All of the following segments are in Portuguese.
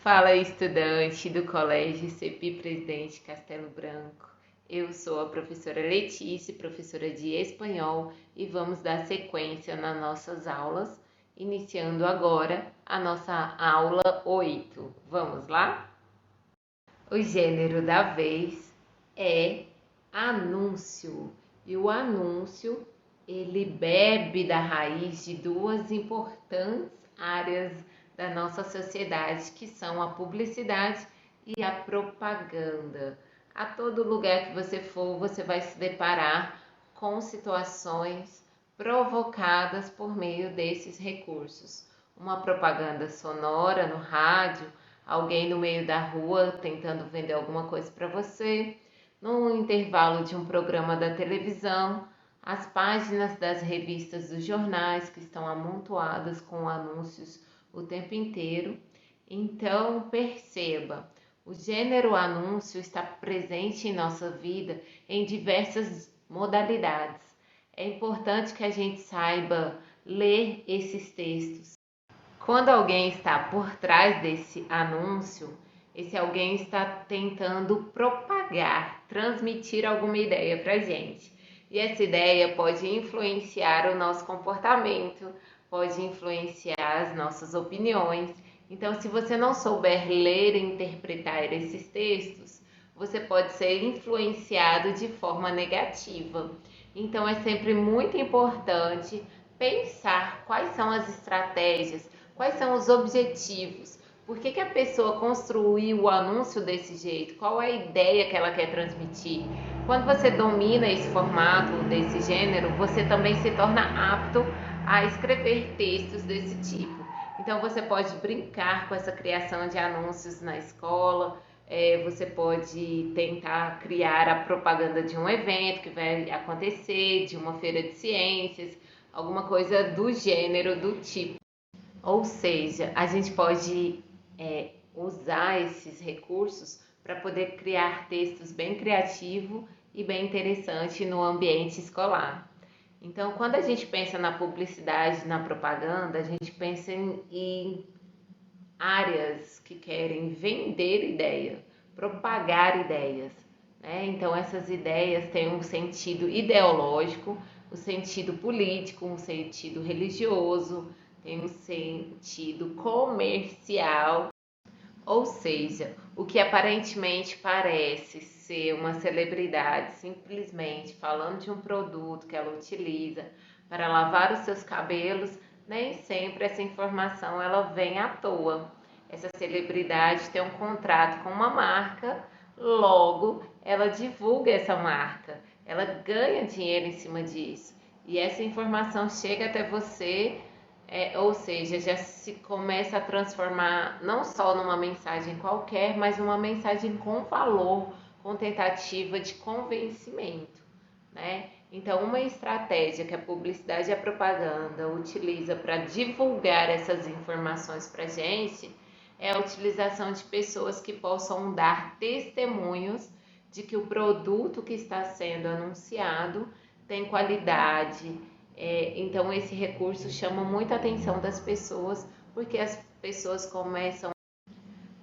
Fala, estudante do Colégio CEPI Presidente Castelo Branco. Eu sou a professora Letícia, professora de espanhol, e vamos dar sequência nas nossas aulas, iniciando agora a nossa aula 8. Vamos lá? O gênero da vez é anúncio, e o anúncio ele bebe da raiz de duas importantes áreas da nossa sociedade, que são a publicidade e a propaganda. A todo lugar que você for, você vai se deparar com situações provocadas por meio desses recursos. Uma propaganda sonora no rádio, alguém no meio da rua tentando vender alguma coisa para você, no intervalo de um programa da televisão, as páginas das revistas dos jornais que estão amontoadas com anúncios o tempo inteiro. Então, perceba, o gênero anúncio está presente em nossa vida em diversas modalidades. É importante que a gente saiba ler esses textos. Quando alguém está por trás desse anúncio, esse alguém está tentando propagar, transmitir alguma ideia para a gente. E essa ideia pode influenciar o nosso comportamento, pode influenciar as nossas opiniões. Então, se você não souber ler e interpretar esses textos, você pode ser influenciado de forma negativa. Então, é sempre muito importante pensar quais são as estratégias, quais são os objetivos, por que a pessoa construiu o anúncio desse jeito, qual é a ideia que ela quer transmitir. Quando você domina esse formato desse gênero, você também se torna apto a escrever textos desse tipo. Então você pode brincar com essa criação de anúncios na escola, você pode tentar criar a propaganda de um evento que vai acontecer, de uma feira de ciências, alguma coisa do gênero, do tipo. Ou seja, a gente pode usar esses recursos para poder criar textos bem criativos e bem interessantes no ambiente escolar. Então, quando a gente pensa na publicidade, na propaganda, a gente pensa em áreas que querem vender ideia, propagar ideias, né? Então, essas ideias têm um sentido ideológico, um sentido político, um sentido religioso, tem um sentido comercial, ou seja, o que aparentemente parece ser uma celebridade simplesmente falando de um produto que ela utiliza para lavar os seus cabelos, nem sempre essa informação ela vem à toa. Essa celebridade tem um contrato com uma marca, logo ela divulga essa marca, ela ganha dinheiro em cima disso. E essa informação chega até você, ou seja, já se começa a transformar não só numa mensagem qualquer, mas uma mensagem com valor, com tentativa de convencimento, né? Então, uma estratégia que a publicidade e a propaganda utiliza para divulgar essas informações para a gente é a utilização de pessoas que possam dar testemunhos de que o produto que está sendo anunciado tem qualidade. Então, esse recurso chama muita atenção das pessoas, porque as pessoas começam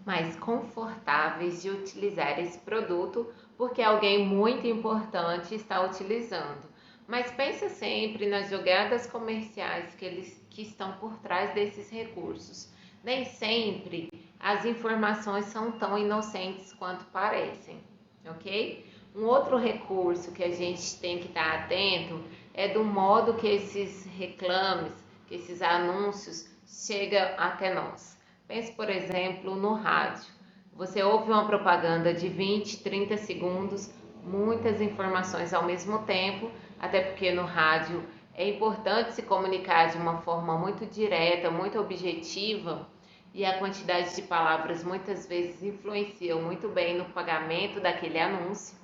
mais confortáveis de utilizar esse produto, porque alguém muito importante está utilizando. Mas pensa sempre nas jogadas comerciais que estão por trás desses recursos. Nem sempre as informações são tão inocentes quanto parecem, ok? Um outro recurso que a gente tem que estar atento é do modo que esses reclames, que esses anúncios chegam até nós. Pense, por exemplo, no rádio. Você ouve uma propaganda de 20, 30 segundos, muitas informações ao mesmo tempo, até porque no rádio é importante se comunicar de uma forma muito direta, muito objetiva, e a quantidade de palavras muitas vezes influenciam muito bem no pagamento daquele anúncio.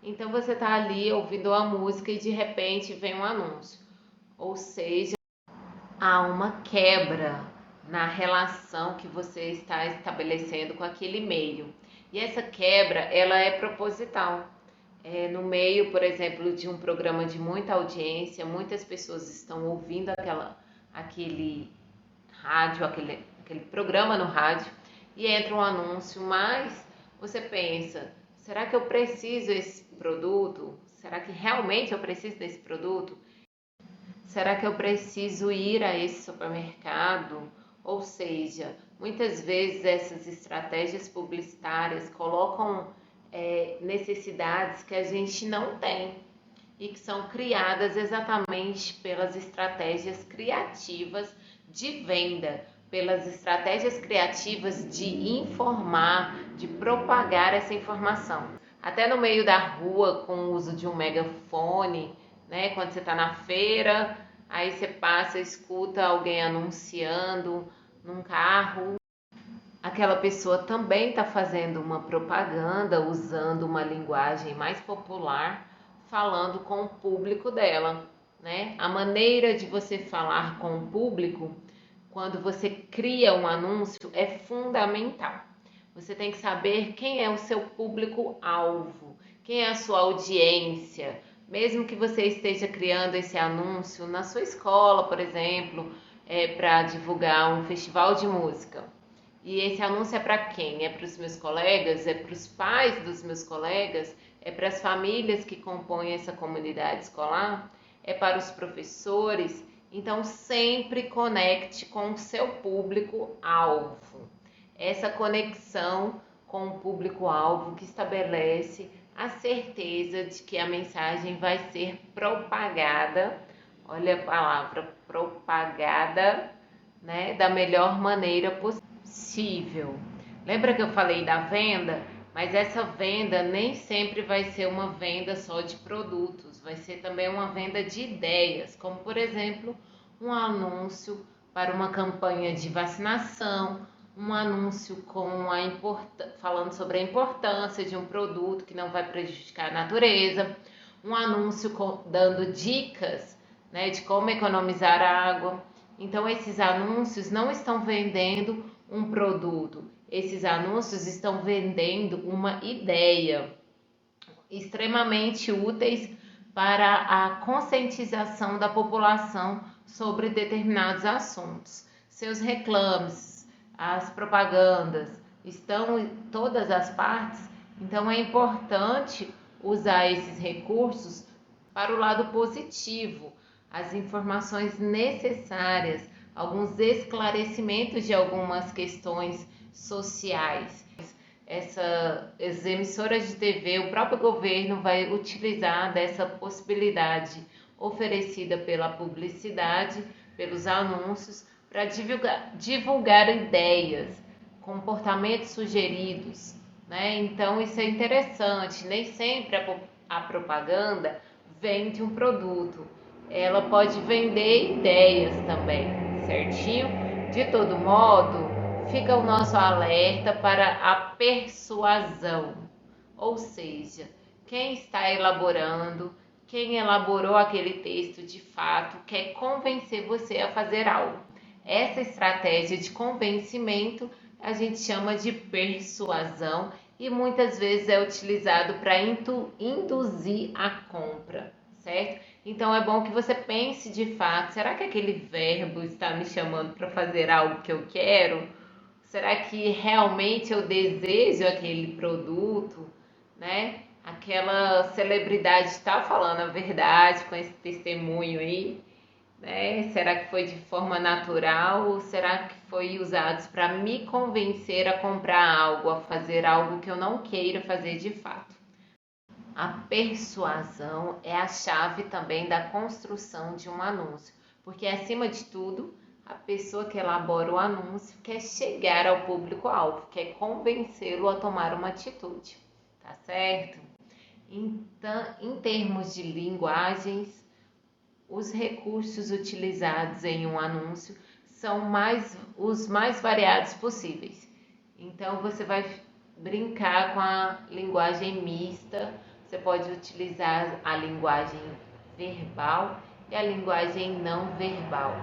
Então você está ali ouvindo a música e de repente vem um anúncio. Ou seja, há uma quebra na relação que você está estabelecendo com aquele meio. E essa quebra, ela é proposital. No meio, por exemplo, de um programa de muita audiência, muitas pessoas estão ouvindo aquele rádio, aquele programa no rádio, e entra um anúncio, mas você pensa, será que eu preciso desse produto? Será que realmente eu preciso desse produto? Será que eu preciso ir a esse supermercado? Ou seja, muitas vezes essas estratégias publicitárias colocam necessidades que a gente não tem e que são criadas exatamente pelas estratégias criativas de venda, pelas estratégias criativas de informar, de propagar essa informação. Até no meio da rua, com o uso de um megafone, né? Quando você está na feira, aí você passa, escuta alguém anunciando num carro. Aquela pessoa também está fazendo uma propaganda, usando uma linguagem mais popular, falando com o público dela, né? A maneira de você falar com o público, quando você cria um anúncio, é fundamental. Você tem que saber quem é o seu público-alvo, quem é a sua audiência. Mesmo que você esteja criando esse anúncio na sua escola, por exemplo, para divulgar um festival de música. E esse anúncio é para quem? É para os meus colegas? É para os pais dos meus colegas? É para as famílias que compõem essa comunidade escolar? É para os professores? Então, sempre conecte com o seu público-alvo. Essa conexão com o público-alvo que estabelece a certeza de que a mensagem vai ser propagada, olha a palavra, propagada, né, da melhor maneira possível. Lembra que eu falei da venda? Mas essa venda nem sempre vai ser uma venda só de produtos, vai ser também uma venda de ideias, como por exemplo, um anúncio para uma campanha de vacinação, um anúncio falando sobre a importância de um produto que não vai prejudicar a natureza, um anúncio dando dicas, né, de como economizar água. Então, esses anúncios não estão vendendo um produto, esses anúncios estão vendendo uma ideia, extremamente úteis para a conscientização da população sobre determinados assuntos. Seus reclames, as propagandas estão em todas as partes, então é importante usar esses recursos para o lado positivo, as informações necessárias, alguns esclarecimentos de algumas questões sociais. Essas emissoras de TV, o próprio governo vai utilizar dessa possibilidade oferecida pela publicidade, pelos anúncios, para divulgar ideias, comportamentos sugeridos, né? Então isso é interessante, nem sempre a propaganda vende um produto, ela pode vender ideias também, certinho? De todo modo, fica o nosso alerta para a persuasão, ou seja, quem está elaborando, quem elaborou aquele texto de fato quer convencer você a fazer algo. Essa estratégia de convencimento a gente chama de persuasão e muitas vezes é utilizado para induzir a compra, certo? Então é bom que você pense de fato, será que aquele verbo está me chamando para fazer algo que eu quero? Será que realmente eu desejo aquele produto, né? Aquela celebridade está falando a verdade com esse testemunho aí, né? Será que foi de forma natural ou será que foi usado para me convencer a comprar algo, a fazer algo que eu não queira fazer de fato? A persuasão é a chave também da construção de um anúncio, porque acima de tudo, a pessoa que elabora o anúncio quer chegar ao público-alvo, quer convencê-lo a tomar uma atitude, tá certo? Então, em termos de linguagens, os recursos utilizados em um anúncio são os mais variados possíveis. Então, você vai brincar com a linguagem mista, você pode utilizar a linguagem verbal e a linguagem não verbal.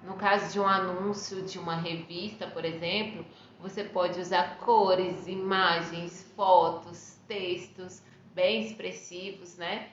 No caso de um anúncio de uma revista, por exemplo, você pode usar cores, imagens, fotos, textos bem expressivos, né?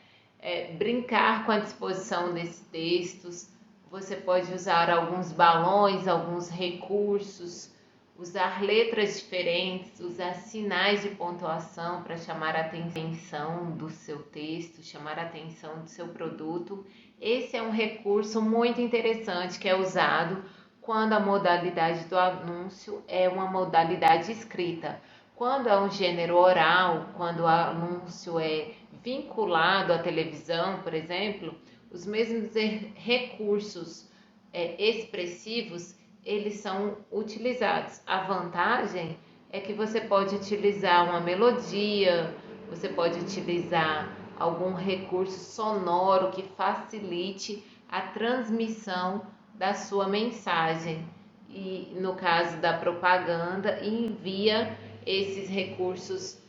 Brincar com a disposição desses textos. Você pode usar alguns balões, alguns recursos, usar letras diferentes, usar sinais de pontuação para chamar a atenção do seu texto, chamar a atenção do seu produto. Esse é um recurso muito interessante que é usado quando a modalidade do anúncio é uma modalidade escrita. Quando é um gênero oral, quando o anúncio é vinculado à televisão, por exemplo, os mesmos recursos expressivos eles são utilizados. A vantagem é que você pode utilizar uma melodia, você pode utilizar algum recurso sonoro que facilite a transmissão da sua mensagem. E no caso da propaganda, envia esses recursos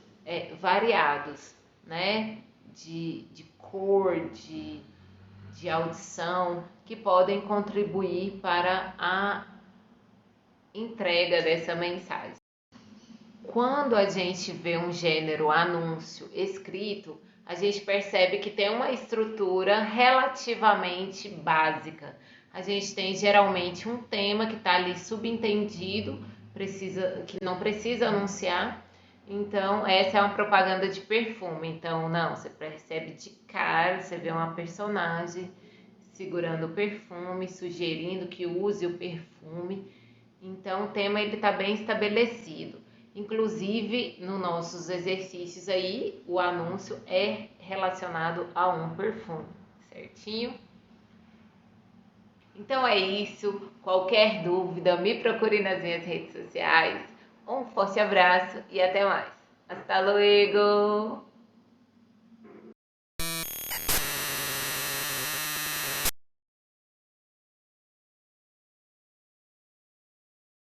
variados, né? De cor, de audição, que podem contribuir para a entrega dessa mensagem. Quando a gente vê um gênero anúncio escrito, a gente percebe que tem uma estrutura relativamente básica. A gente tem geralmente um tema que está ali subentendido, que não precisa anunciar. Então, essa é uma propaganda de perfume. Então, não, você percebe de cara, você vê uma personagem segurando o perfume, sugerindo que use o perfume. Então, o tema está bem estabelecido. Inclusive, nos nossos exercícios aí, o anúncio é relacionado a um perfume, certinho? Então é isso. Qualquer dúvida, me procure nas minhas redes sociais. Um forte abraço e até mais. Hasta luego!